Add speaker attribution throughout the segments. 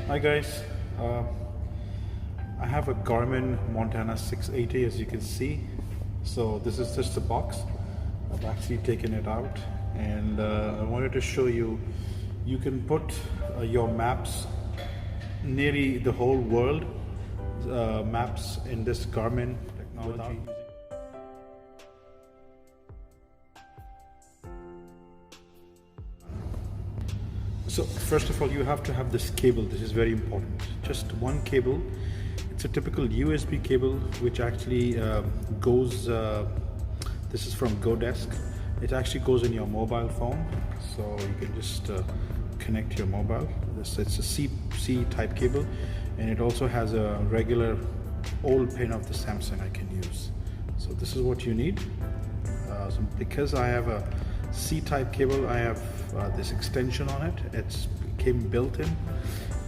Speaker 1: Hi guys, I have a Garmin Montana 680 as you can see. So this is just the box. I've actually taken it out and I wanted to show you, you can put your maps, nearly the whole world maps in this Garmin technology. So first of all, you have to have this cable. This is very important. Just one cable. It's a typical USB cable which actually goes, this is from GoDesk. It actually goes in your mobile phone. So you can just connect your mobile. It's a C type cable, and it also has a regular old pin of the Samsung I can use. So this is what you need. So because I have a C-type cable, I have this extension on it. It came built in,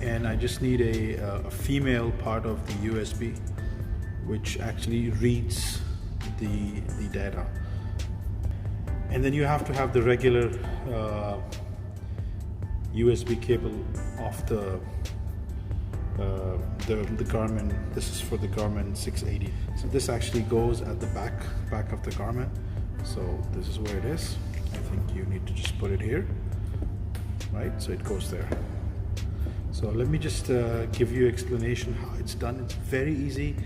Speaker 1: and I just need a female part of the USB which actually reads the data. And then you have to have the regular USB cable of the Garmin. This is for the Garmin 680. So this actually goes at the back of the Garmin. So this is where it is. I think you need to just put it here, right? So it goes there. So let me just give you explanation how it's done. It's very easy.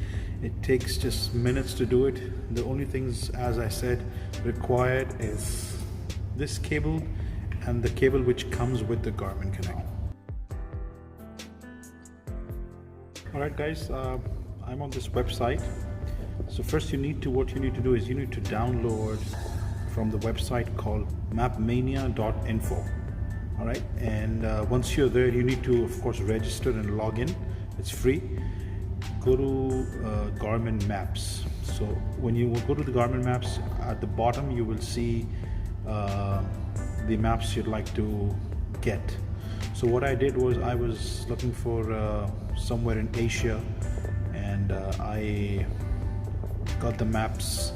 Speaker 1: It takes just minutes to do it. The only things, as I said, required is this cable and the cable which comes with the Garmin Connect. Alright guys, I'm on this website. So first what you need to do is you need to download from the website called mapmania.info. Alright, and once you're there, you need to of course register and log in. It's free. Go to Garmin Maps. So when you go to the Garmin Maps, at the bottom you will see the maps you'd like to get. So what I did was I was looking for somewhere in Asia, and I got the maps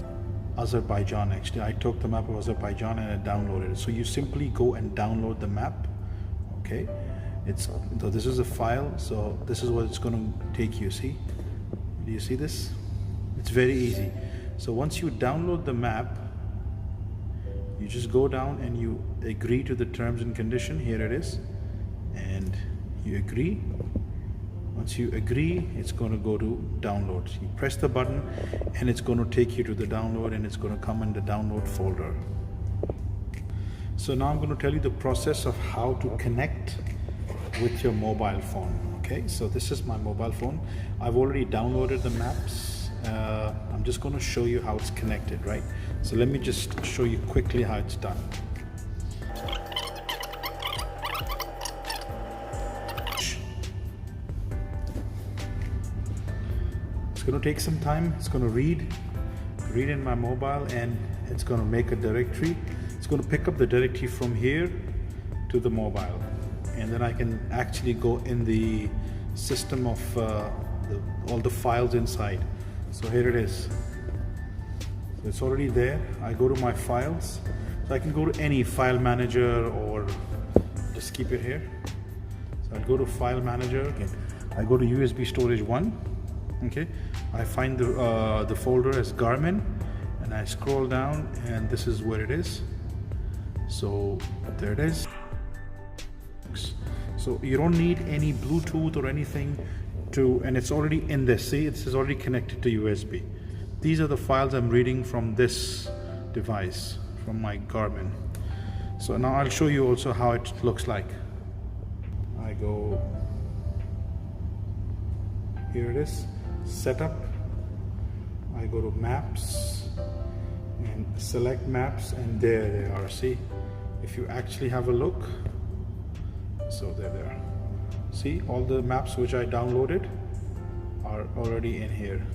Speaker 1: Azerbaijan. Actually, I took the map of Azerbaijan and I downloaded it. So you simply go and download the map. Okay, so this is a file. So this is what it's going to take you. See, do you see this? It's very easy. So once you download the map, you just go down and you agree to the terms and condition. Here it is, and you agree. Once you agree, it's going to go to download. You press the button and it's going to take you to the download, and it's going to come in the download folder. So now I'm going to tell you the process of how to connect with your mobile phone. Okay, so this is my mobile phone. I've already downloaded the maps. I'm just going to show you how it's connected, right? So let me just show you quickly how it's done. It's going to take some time. It's going to read in my mobile, and it's going to make a directory. It's going to pick up the directory from here to the mobile, and then I can actually go in the system of all the files inside. So here it is. So it's already there. I go to my files. So I can go to any file manager or just keep it here. So I'll go to file manager. Okay. I go to USB storage 1. Okay, I find the folder as Garmin, and I scroll down, and this is where it is. So there it is. So you don't need any Bluetooth or anything and it's already in this. See, it is already connected to USB. These are the files I'm reading from this device, from my Garmin. So now I'll show you also how it looks like. I go, here it is, setup. I go to maps and select maps, and there they are. See, if you actually have a look, so they're there. See, all the maps which I downloaded are already in here.